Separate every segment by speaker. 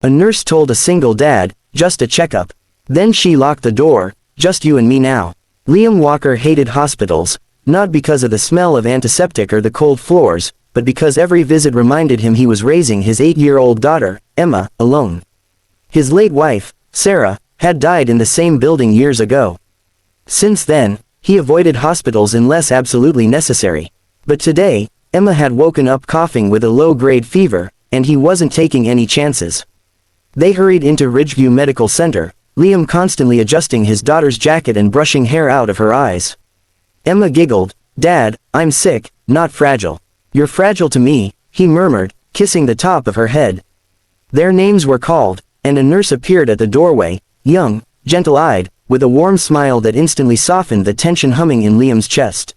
Speaker 1: A nurse told a single dad, just a checkup. Then she locked the door, just you and me now. Liam Walker hated hospitals, not because of the smell of antiseptic or the cold floors, but because every visit reminded him he was raising his 8-year-old daughter, Emma, alone. His late wife, Sarah, had died in the same building years ago. Since then, he avoided hospitals unless absolutely necessary. But today, Emma had woken up coughing with a low-grade fever, and he wasn't taking any chances. They hurried into Ridgeview Medical Center, Liam constantly adjusting his daughter's jacket and brushing hair out of her eyes. Emma giggled. "Dad, I'm sick, not fragile." "You're fragile to me," he murmured, kissing the top of her head. Their names were called, and a nurse appeared at the doorway, young, gentle-eyed, with a warm smile that instantly softened the tension humming in Liam's chest.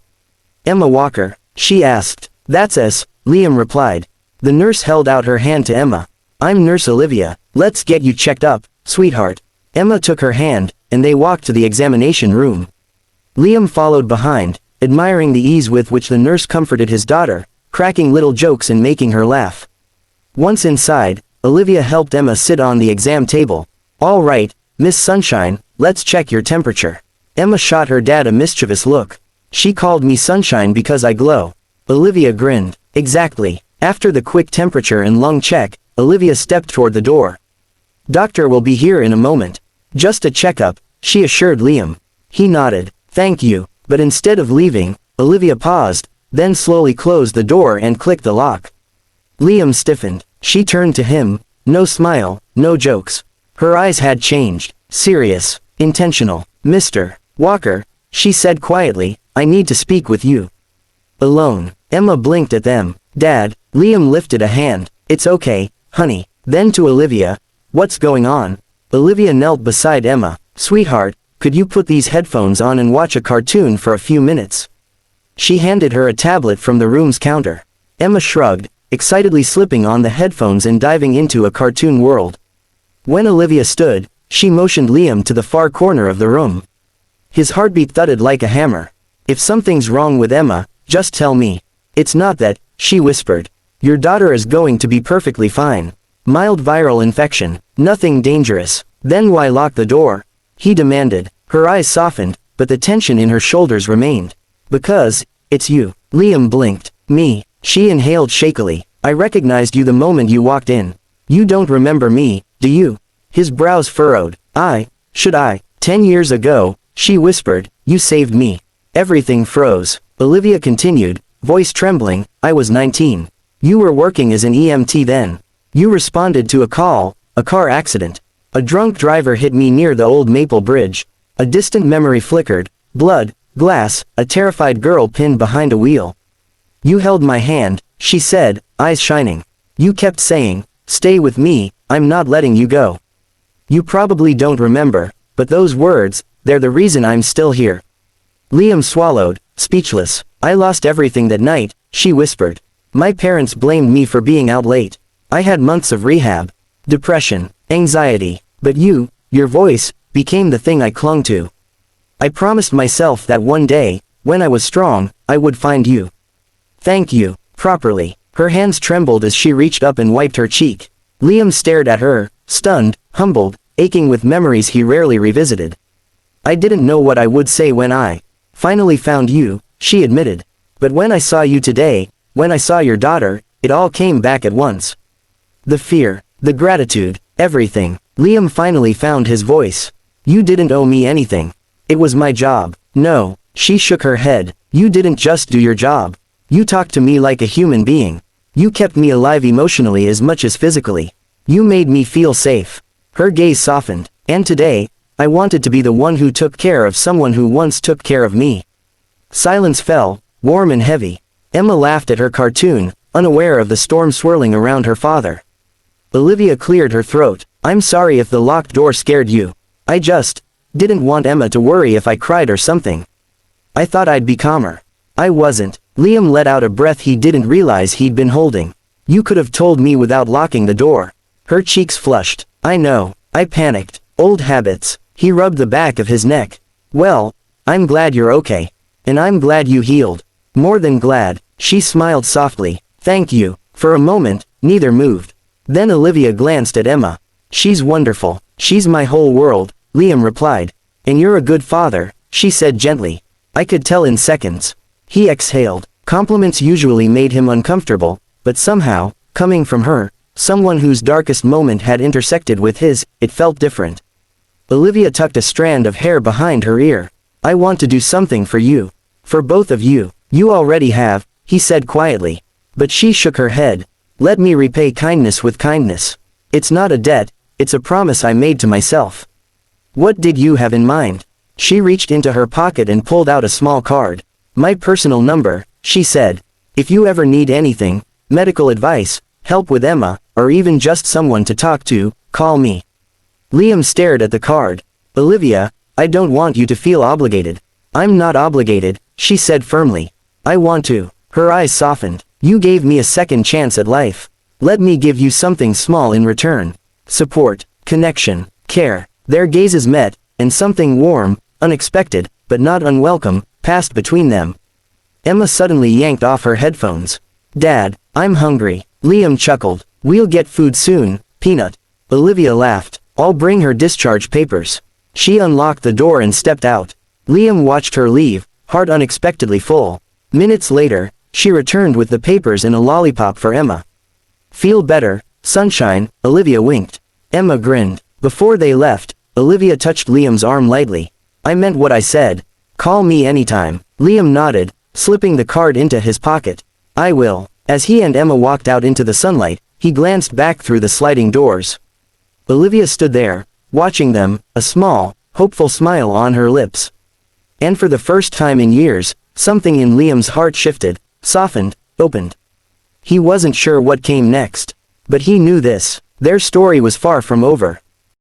Speaker 1: "Emma Walker?" she asked. "That's us," Liam replied. The nurse held out her hand to Emma. "I'm Nurse Olivia, let's get you checked up, sweetheart." Emma took her hand, and they walked to the examination room. Liam followed behind, admiring the ease with which the nurse comforted his daughter, cracking little jokes and making her laugh. Once inside, Olivia helped Emma sit on the exam table. "All right, Miss Sunshine, let's check your temperature." Emma shot her dad a mischievous look. "She called me Sunshine because I glow." Olivia grinned. "Exactly." After the quick temperature and lung check, Olivia stepped toward the door. "Doctor will be here in a moment." "Just a checkup," she assured Liam. He nodded. "Thank you," but instead of leaving, Olivia paused, then slowly closed the door and clicked the lock. Liam stiffened. She turned to him, no smile, no jokes. Her eyes had changed, serious, intentional. "Mr. Walker," she said quietly, "I need to speak with you." "Alone." Emma blinked at them. "Dad," Liam lifted a hand. "It's okay, honey." Then to Olivia, "What's going on?" Olivia knelt beside Emma. "Sweetheart, could you put these headphones on and watch a cartoon for a few minutes?" She handed her a tablet from the room's counter. Emma shrugged, excitedly slipping on the headphones and diving into a cartoon world. When Olivia stood, she motioned Liam to the far corner of the room. His heartbeat thudded like a hammer. "If something's wrong with Emma, just tell me." "It's not that," she whispered. "Your daughter is going to be perfectly fine. Mild viral infection, nothing dangerous." "Then why lock the door?" he demanded. Her eyes softened, but the tension in her shoulders remained. "Because, it's you." Liam blinked. "Me?" She inhaled shakily. "I recognized you the moment you walked in. You don't remember me, do you?" His brows furrowed. Should I? 10 years ago," she whispered, "you saved me." Everything froze. Olivia continued, voice trembling, "I was 19. You were working as an EMT then. You responded to a call, a car accident. A drunk driver hit me near the old Maple Bridge." A distant memory flickered. Blood, glass, a terrified girl pinned behind a wheel. "You held my hand," she said, eyes shining. "You kept saying, 'Stay with me, I'm not letting you go.' You probably don't remember, but those words, they're the reason I'm still here." Liam swallowed, speechless. "I lost everything that night," she whispered. "My parents blamed me for being out late. I had months of rehab, depression, anxiety, but your voice, became the thing I clung to. I promised myself that one day, when I was strong, I would find you. Thank you." Properly. Her hands trembled as she reached up and wiped her cheek. Liam stared at her, stunned, humbled, aching with memories he rarely revisited. "I didn't know what I would say when I finally found you," she admitted. "But when I saw you today, when I saw your daughter, it all came back at once. The fear, the gratitude, everything." Liam finally found his voice. "You didn't owe me anything. It was my job." "No," she shook her head. "You didn't just do your job. You talked to me like a human being. You kept me alive emotionally as much as physically. You made me feel safe." Her gaze softened. "And today, I wanted to be the one who took care of someone who once took care of me." Silence fell, warm and heavy. Emma laughed at her cartoon, unaware of the storm swirling around her father. Olivia cleared her throat. "I'm sorry if the locked door scared you. I just didn't want Emma to worry if I cried or something. I thought I'd be calmer." "I wasn't." Liam let out a breath he didn't realize he'd been holding. "You could have told me without locking the door." Her cheeks flushed. "I know. I panicked. Old habits." He rubbed the back of his neck. "Well, I'm glad you're okay. And I'm glad you healed." "More than glad." She smiled softly. "Thank you." For a moment, neither moved. Then Olivia glanced at Emma. She's wonderful. She's my whole world, Liam replied. And you're a good father, she said gently. I could tell in seconds. He exhaled. Compliments usually made him uncomfortable, but somehow, coming from her, someone whose darkest moment had intersected with his, it felt different. Olivia tucked a strand of hair behind her ear. I want to do something for you. For both of you. You already have, he said quietly. But she shook her head. Let me repay kindness with kindness. It's not a debt, it's a promise I made to myself. What did you have in mind? She reached into her pocket and pulled out a small card. My personal number, she said. If you ever need anything, medical advice, help with Emma, or even just someone to talk to, call me. Liam stared at the card. Olivia, I don't want you to feel obligated. I'm not obligated, she said firmly. I want to. Her eyes softened. You gave me a second chance at life. Let me give you something small in return. Support, connection, care. Their gazes met, and something warm, unexpected, but not unwelcome, passed between them. Emma suddenly yanked off her headphones. Dad, I'm hungry. Liam chuckled. We'll get food soon, Peanut. Olivia laughed. I'll bring her discharge papers. She unlocked the door and stepped out. Liam watched her leave, heart unexpectedly full. Minutes later, she returned with the papers and a lollipop for Emma. Feel better, sunshine, Olivia winked. Emma grinned. Before they left, Olivia touched Liam's arm lightly. I meant what I said. Call me anytime. Liam nodded, slipping the card into his pocket. I will. As he and Emma walked out into the sunlight, he glanced back through the sliding doors. Olivia stood there, watching them, a small, hopeful smile on her lips. And for the first time in years, something in Liam's heart shifted, softened, opened. He wasn't sure what came next. But he knew this. Their story was far from over.